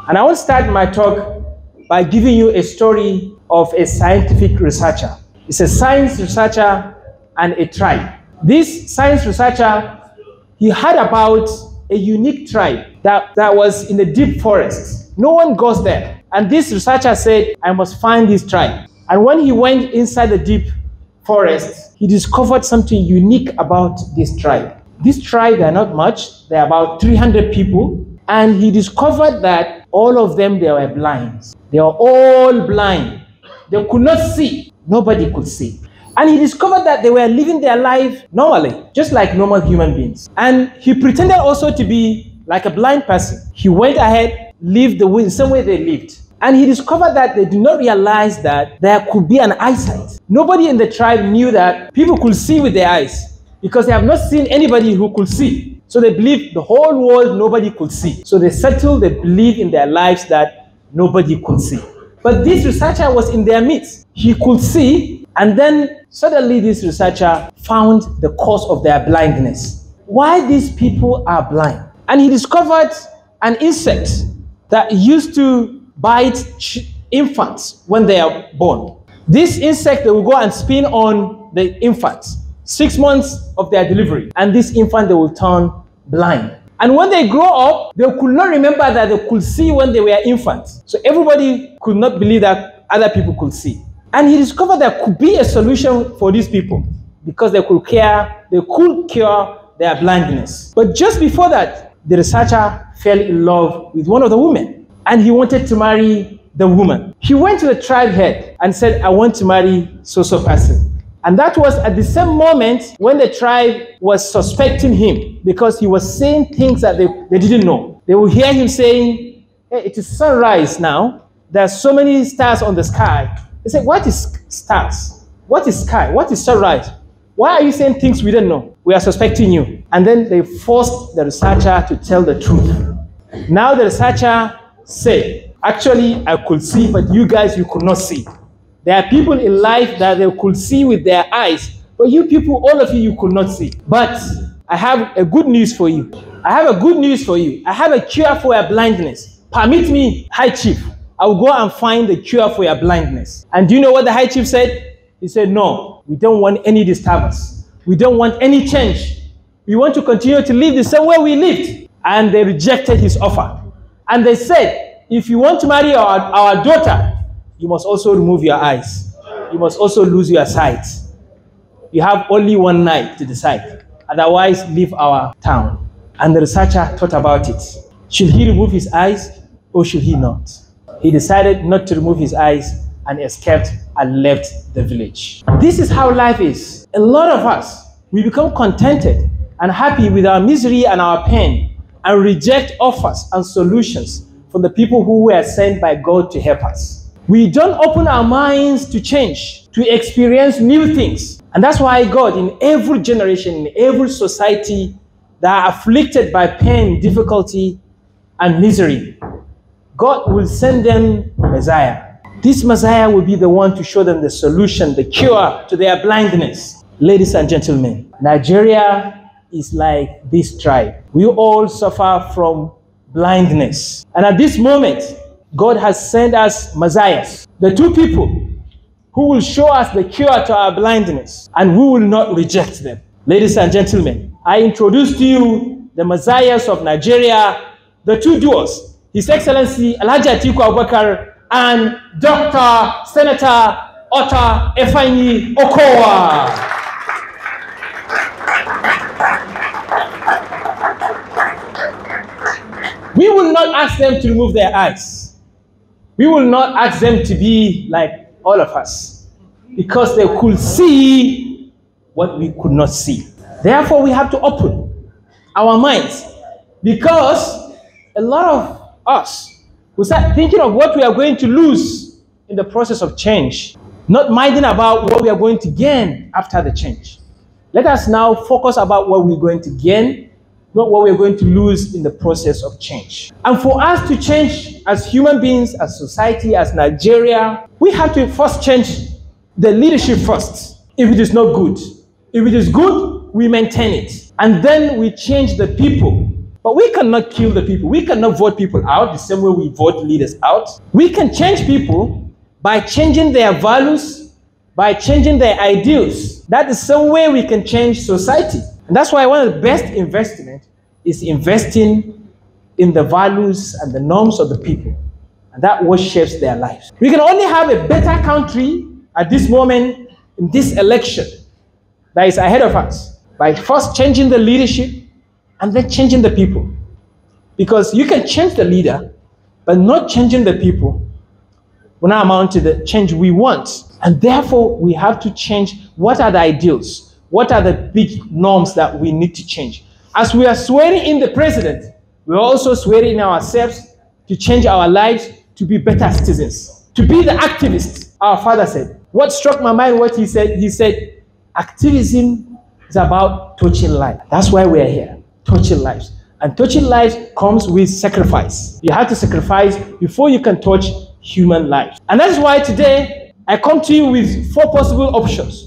And I want to start my talk by giving you a story of a scientific researcher. It's a science researcher and a tribe. This science researcher, he heard about a unique tribe that was in the deep forest. No one goes there. And this researcher said, I must find this tribe. And when he went inside the deep forest, he discovered something unique about this tribe. This tribe, they're not much. They're about 300 people. And he discovered that all of them, they were blind. They were all blind. They could not see. Nobody could see. And he discovered that they were living their life normally, just like normal human beings. And he pretended also to be like a blind person. He went ahead, lived the same way they lived. And he discovered that they did not realize that there could be an eyesight. Nobody in the tribe knew that people could see with their eyes because they have not seen anybody who could see. So they believed the whole world nobody could see. So they settled, they believed in their lives that nobody could see. But this researcher was in their midst. He could see, and then suddenly this researcher found the cause of their blindness. Why these people are blind? And he discovered an insect that used to bite infants when they are born. This insect, they will go and spin on the infants 6 months of their delivery, and this infant, they will turn blind. And when they grow up, they could not remember that they could see when they were infants. So everybody could not believe that other people could see. And he discovered there could be a solution for these people because they could cure their blindness. But just before that, the researcher fell in love with one of the women, and he wanted to marry the woman. He went to the tribe head and said, I want to marry so-so person. And that was at the same moment when the tribe was suspecting him because he was saying things that they didn't know. They would hear him saying, hey, it is sunrise now. There are so many stars on the sky. They said, what is stars? What is sky? What is sunrise? Why are you saying things we don't know? We are suspecting you. And then they forced the researcher to tell the truth. Now the researcher said, actually, I could see, but you guys, you could not see. There are people in life that they could see with their eyes, but you people, all of you could not see. But I have a good news for you. I have a good news for you. I have a cure for your blindness. Permit me, High Chief. I will go and find the cure for your blindness. And do you know what the High Chief said? He said, no, we don't want any disturbance. We don't want any change. We want to continue to live the same way we lived. And they rejected his offer. And they said, if you want to marry our daughter, you must also remove your eyes. You must also lose your sight. You have only one night to decide. Otherwise, leave our town. And the researcher thought about it. Should he remove his eyes or should he not? He decided not to remove his eyes and escaped and left the village. This is how life is. A lot of us, we become contented and happy with our misery and our pain and reject offers and solutions from the people who were sent by God to help us. We don't open our minds to change, to experience new things. And that's why God, in every generation, in every society that are afflicted by pain, difficulty, and misery, God will send them Messiah. This Messiah will be the one to show them the solution, the cure to their blindness. Ladies and gentlemen, Nigeria is like this tribe. We all suffer from blindness. And at this moment, God has sent us messiahs, the two people who will show us the cure to our blindness, and we will not reject them. Ladies and gentlemen, I introduce to you the messiahs of Nigeria, the two duos, His Excellency Alhaji Atiku Abubakar and Dr. Senator Otta Ifeanyi Okowa. We will not ask them to remove their eyes. We will not ask them to be like all of us because they could see what we could not see. Therefore, we have to open our minds because a lot of us will start thinking of what we are going to lose in the process of change, not minding about what we are going to gain after the change. Let us now focus about what we're going to gain, not what we're going to lose in the process of change. And for us to change as human beings, as society, as Nigeria, we have to first change the leadership first. If it is not good, if it is good, we maintain it. And then we change the people. But we cannot kill the people. We cannot vote people out the same way we vote leaders out. We can change people by changing their values, by changing their ideals. That's the same way we can change society. And that's why one of the best investments is investing in the values and the norms of the people. And that what shapes their lives. We can only have a better country at this moment in this election that is ahead of us by first changing the leadership and then changing the people. Because you can change the leader, but not changing the people will not amount to the change we want. And therefore, we have to change what are the ideals, what are the big norms that we need to change. As we are swearing in the president, we're also swearing in ourselves to change our lives, to be better citizens, to be the activists. Our father said, what struck my mind, what he said, activism is about touching life. That's why we're here, touching lives. And touching lives comes with sacrifice. You have to sacrifice before you can touch human lives. And that's why today I come to you with 4 possible options